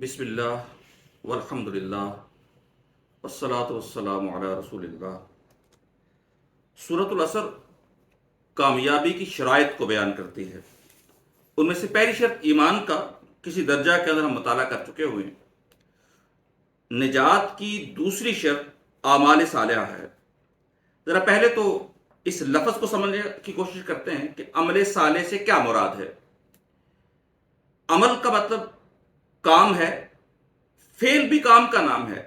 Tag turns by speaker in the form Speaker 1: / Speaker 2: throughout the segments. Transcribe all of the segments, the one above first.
Speaker 1: بسم اللہ والحمد للہ والصلاة والسلام علی رسول اللہ۔ سورۃ العصر کامیابی کی شرائط کو بیان کرتی ہے۔ ان میں سے پہلی شرط ایمان کا کسی درجہ کے اندر ہم مطالعہ کر چکے ہوئے ہیں۔ نجات کی دوسری شرط اعمال صالحہ ہے۔ ذرا پہلے تو اس لفظ کو سمجھنے کی کوشش کرتے ہیں کہ عمل صالح سے کیا مراد ہے۔ عمل کا مطلب کام ہے، فعل بھی کام کا نام ہے،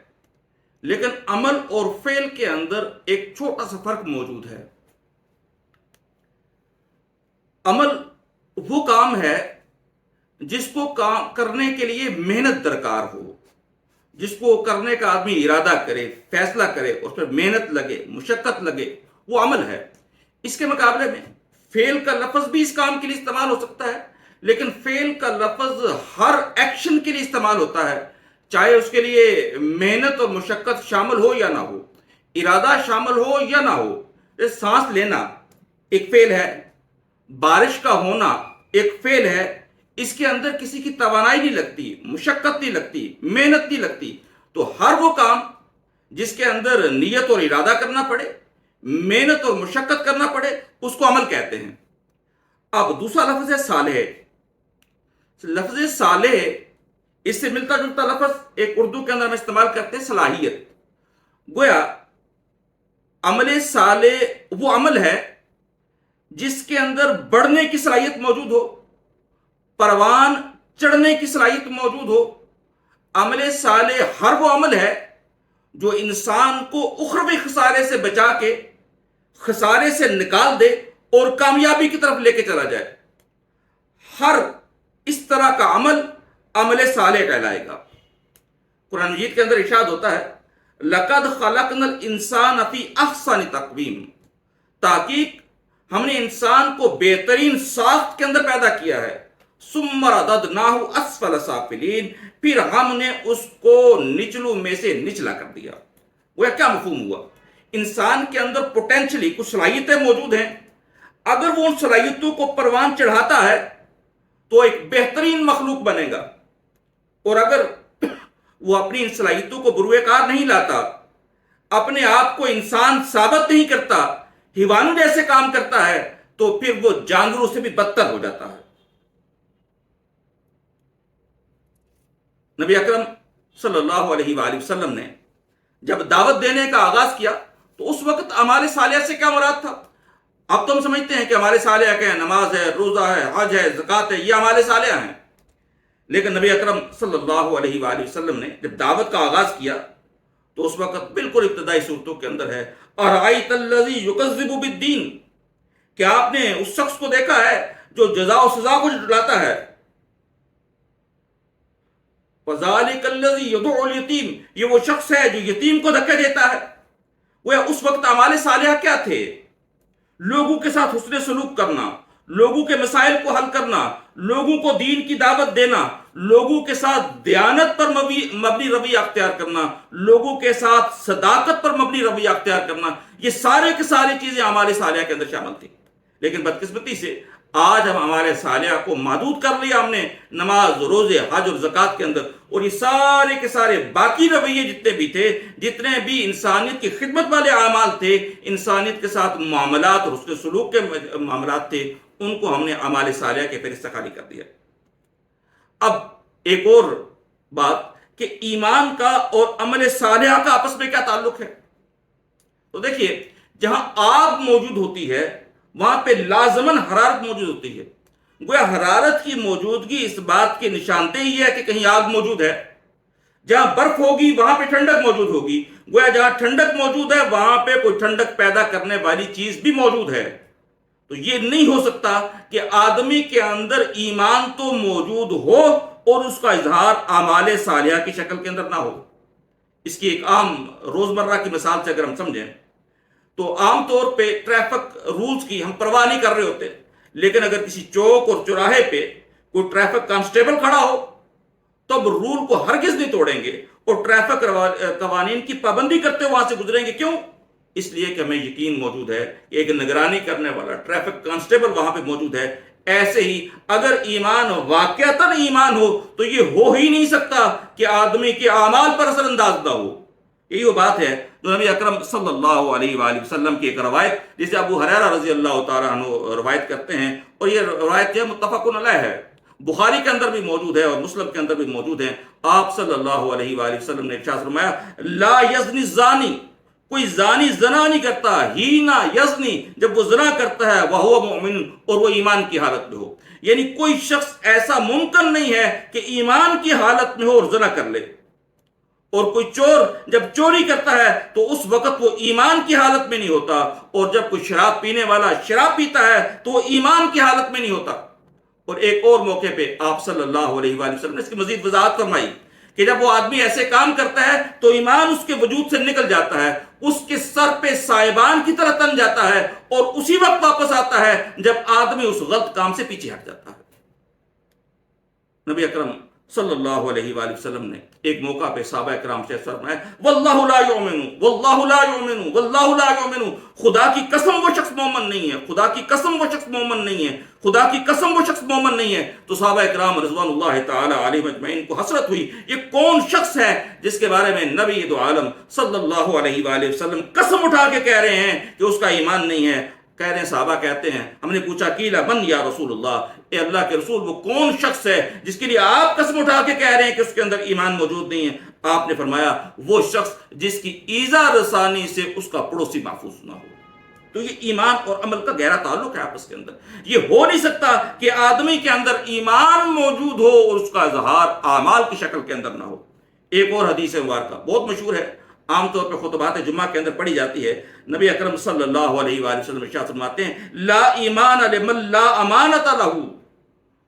Speaker 1: لیکن عمل اور فعل کے اندر ایک چھوٹا سا فرق موجود ہے۔ عمل وہ کام ہے جس کو کام کرنے کے لیے محنت درکار ہو، جس کو کرنے کا آدمی ارادہ کرے، فیصلہ کرے اور پھر محنت لگے، مشقت لگے، وہ عمل ہے۔ اس کے مقابلے میں فعل کا لفظ بھی اس کام کے لیے استعمال ہو سکتا ہے، لیکن فعل کا لفظ ہر ایکشن کے لیے استعمال ہوتا ہے، چاہے اس کے لیے محنت اور مشقت شامل ہو یا نہ ہو، ارادہ شامل ہو یا نہ ہو۔ جیسے سانس لینا ایک فعل ہے، بارش کا ہونا ایک فعل ہے، اس کے اندر کسی کی توانائی نہیں لگتی، مشقت نہیں لگتی، محنت نہیں لگتی۔ تو ہر وہ کام جس کے اندر نیت اور ارادہ کرنا پڑے، محنت اور مشقت کرنا پڑے، اس کو عمل کہتے ہیں۔ اب دوسرا لفظ ہے صالح۔ لفظ صالح اس سے ملتا جلتا لفظ ایک اردو کے اندر ہم استعمال کرتے ہیں صلاحیت۔ گویا عمل صالح وہ عمل ہے جس کے اندر بڑھنے کی صلاحیت موجود ہو، پروان چڑھنے کی صلاحیت موجود ہو۔ عمل صالح ہر وہ عمل ہے جو انسان کو اخروی خسارے سے بچا کے خسارے سے نکال دے اور کامیابی کی طرف لے کے چلا جائے۔ ہر اس طرح کا عمل عمل صالح کہلائے گا۔ قرآن مجید کے اندر ارشاد ہوتا ہے لَقَدْ خَلَقْنَا الْإِنسَانَ فِي أَحْسَنِ تَقْوِيمٍ، تحقیق ہم نے انسان کو بہترین ساخت کے اندر پیدا کیا ہے۔ ثُمَّ رَدَدْنَاهُ أَسْفَلَ سَافِلِينَ، پھر ہم نے اس کو نچلوں میں سے نچلا کر دیا۔ وہ کیا مفہوم ہوا؟ انسان کے اندر پوٹینشلی کچھ صلاحیتیں موجود ہیں، اگر وہ ان صلاحیتوں کو پروان چڑھاتا ہے تو ایک بہترین مخلوق بنے گا، اور اگر وہ اپنی ان صلاحیتوں کو بروئے کار نہیں لاتا، اپنے آپ کو انسان ثابت نہیں کرتا، حیوانوں جیسے کام کرتا ہے، تو پھر وہ جانوروں سے بھی بدتر ہو جاتا ہے۔ نبی اکرم صلی اللہ علیہ وآلہ وسلم نے جب دعوت دینے کا آغاز کیا تو اس وقت اعمال صالحہ سے کیا مراد تھا؟ اب تو ہم سمجھتے ہیں کہ اعمال صالحہ کیا ہے، نماز ہے، روزہ ہے، حج ہے، زکوٰۃ ہے، یہ اعمال صالحہ ہیں۔ لیکن نبی اکرم صلی اللہ علیہ وآلہ وسلم نے جب دعوت کا آغاز کیا تو اس وقت بالکل ابتدائی صورتوں کے اندر ہے اَرَأَيْتَ الَّذِي يُكَذِّبُ بِالدِّينِ، کیا آپ نے اس شخص کو دیکھا ہے جو جزا و سزا کو جھٹلاتا ہے؟ وَذَلِكَ الَّذِي يَدُعُّ الْيَتِيمَ، یہ وہ شخص ہے جو یتیم کو دھکے دیتا ہے۔ وہ اس وقت اعمال صالحہ کیا تھے؟ لوگوں کے ساتھ حسن سلوک کرنا، لوگوں کے مسائل کو حل کرنا، لوگوں کو دین کی دعوت دینا، لوگوں کے ساتھ دیانت پر مبنی رویہ اختیار کرنا، لوگوں کے ساتھ صداقت پر مبنی رویہ اختیار کرنا، یہ سارے کی ساری چیزیں اعمال صالحہ کے اندر شامل تھیں۔ لیکن بدقسمتی سے آج ہم اعمال صالحہ کو محدود کر لیا ہم نے نماز، روزے، حج اور زکوٰۃ کے اندر، اور یہ سارے کے سارے باقی رویے جتنے بھی تھے، جتنے بھی انسانیت کی خدمت والے اعمال تھے، انسانیت کے ساتھ معاملات اور اس کے سلوک کے معاملات تھے، ان کو ہم نے اعمال صالحہ کے فہرست سے خالی کر دیا۔ اب ایک اور بات کہ ایمان کا اور عمل صالحہ کا آپس میں کیا تعلق ہے؟ تو دیکھیے، جہاں آگ موجود ہوتی ہے وہاں پہ لازماً حرارت موجود ہوتی ہے۔ گویا حرارت کی موجودگی اس بات کی نشاندہی ہے کہ کہیں آگ موجود ہے۔ جہاں برف ہوگی وہاں پہ ٹھنڈک موجود ہوگی، گویا جہاں ٹھنڈک موجود ہے وہاں پہ کوئی ٹھنڈک پیدا کرنے والی چیز بھی موجود ہے۔ تو یہ نہیں ہو سکتا کہ آدمی کے اندر ایمان تو موجود ہو اور اس کا اظہار اعمال صالحہ کی شکل کے اندر نہ ہو۔ اس کی ایک عام روزمرہ کی مثال سے اگر ہم سمجھیں تو عام طور پہ ٹریفک رولز کی ہم پرواہ نہیں کر رہے ہوتے، لیکن اگر کسی چوک اور چوراہے پہ کوئی ٹریفک کانسٹیبل کھڑا ہو تو اب رول کو ہرگز نہیں توڑیں گے اور ٹریفک قوانین کی پابندی کرتے ہوئے وہاں سے گزریں گے۔ کیوں؟ اس لیے کہ ہمیں یقین موجود ہے کہ ایک نگرانی کرنے والا ٹریفک کانسٹیبل وہاں پہ موجود ہے، ایسے ہی اگر ایمان واقعتاً ایمان ہو تو یہ ہو ہی نہیں سکتا کہ آدمی کے اعمال پر اثر انداز نہ ہو۔ یہی وہ بات ہے جو نبی اکرم صلی اللہ علیہ وآلہ وسلم کی ایک روایت جسے ابو ہریرہ رضی اللہ تعالیٰ عنہ روایت کرتے ہیں، اور یہ روایت جو ہے متفق علیہ ہے، بخاری کے اندر بھی موجود ہے اور مسلم کے اندر بھی موجود ہے۔ آپ صلی اللہ علیہ وآلہ وسلم نے ارشاد فرمایا، لا یزنی الزانی، کوئی زانی زنا نہیں کرتا، ہی نہ یزنی، جب وہ زنا کرتا ہے وہو مؤمن، اور وہ ایمان کی حالت میں ہو۔ یعنی کوئی شخص ایسا ممکن نہیں ہے کہ ایمان کی حالت میں ہو اور زنا کر لے، اور کوئی چور جب چوری کرتا ہے تو اس وقت وہ ایمان کی حالت میں نہیں ہوتا، اور جب کوئی شراب پینے والا شراب پیتا ہے تو وہ ایمان کی حالت میں نہیں ہوتا۔ اور ایک اور موقع پہ آپ صلی اللہ علیہ وآلہ وسلم نے اس کی مزید وضاحت فرمائی کہ جب وہ آدمی ایسے کام کرتا ہے تو ایمان اس کے وجود سے نکل جاتا ہے، اس کے سر پہ سائبان کی طرح تن جاتا ہے، اور اسی وقت واپس آتا ہے جب آدمی اس غلط کام سے پیچھے ہٹ جاتا ہے۔ نبی اکرم صلی اللہ علیہ وآلہ وسلم نے ایک موقع پہ صحابہ کرام سے فرمایا، واللہ لا یؤمن، واللہ لا یؤمن، واللہ لا یؤمن، خدا کی قسم وہ شخص مومن نہیں ہے، خدا کی قسم وہ شخص مومن نہیں ہے، خدا کی قسم وہ شخص مومن نہیں ہے۔ تو صحابہ کرام رضوان اللہ تعالی علیہم اجمعین کو حسرت ہوئی، یہ کون شخص ہے جس کے بارے میں نبی دو عالم صلی اللہ علیہ وآلہ وسلم قسم اٹھا کے کہہ رہے ہیں کہ اس کا ایمان نہیں ہے؟ کہہ رہے ہیں، صحابہ کہتے ہیں، ہم نے پوچھا قیل من یا رسول اللہ، اے اللہ کے رسول وہ کون شخص ہے جس کے لیے آپ قسم اٹھا کے کہہ رہے ہیں کہ اس کے اندر ایمان موجود نہیں ہے؟ آپ نے فرمایا، وہ شخص جس کی ایذا رسانی سے اس کا پڑوسی محفوظ نہ ہو۔ تو یہ ایمان اور عمل کا گہرا تعلق ہے آپس کے اندر۔ یہ ہو نہیں سکتا کہ آدمی کے اندر ایمان موجود ہو اور اس کا اظہار اعمال کی شکل کے اندر نہ ہو۔ ایک اور حدیث مبارکہ بہت مشہور ہے، عام طور پہ خطبات جمعہ کے اندر پڑھی جاتی ہے۔ نبی اکرم صلی اللہ علیہ وآلہ وسلم ارشاد فرماتے ہیں، لا ایمان لمن لا امانت لہ،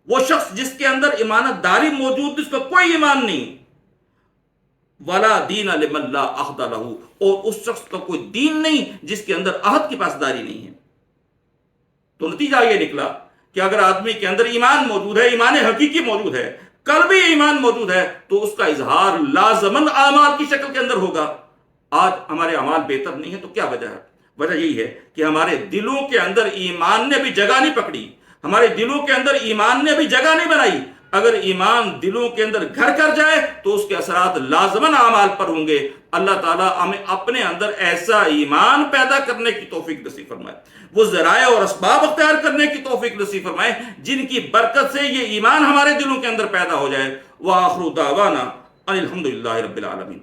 Speaker 1: وہ شخص جس کے اندر امانت داری موجود، جس کا کوئی ایمان نہیں، ولا دین لمن لا عہد لہ، اور اس شخص کا کوئی دین نہیں جس کے اندر عہد کی پاسداری نہیں ہے۔ تو نتیجہ یہ نکلا کہ اگر آدمی کے اندر ایمان موجود ہے، ایمان حقیقی موجود ہے، قلبی ایمان موجود ہے، تو اس کا اظہار لازماً اعمال کی شکل کے اندر ہوگا۔ آج ہمارے اعمال بہتر نہیں ہے تو کیا وجہ ہے؟ وجہ یہی ہے کہ ہمارے دلوں کے اندر ایمان نے بھی جگہ نہیں پکڑی، ہمارے دلوں کے اندر ایمان نے بھی جگہ نہیں بنائی۔ اگر ایمان دلوں کے اندر گھر کر جائے تو اس کے اثرات لازماً اعمال پر ہوں گے۔ اللہ تعالیٰ ہمیں اپنے اندر ایسا ایمان پیدا کرنے کی توفیق نصیب فرمائے، وہ ذرائع اور اسباب اختیار کرنے کی توفیق نصیب فرمائے جن کی برکت سے یہ ایمان ہمارے دلوں کے اندر پیدا ہو جائے۔ وآخر دعوانا ان الحمد للہ رب العالمین۔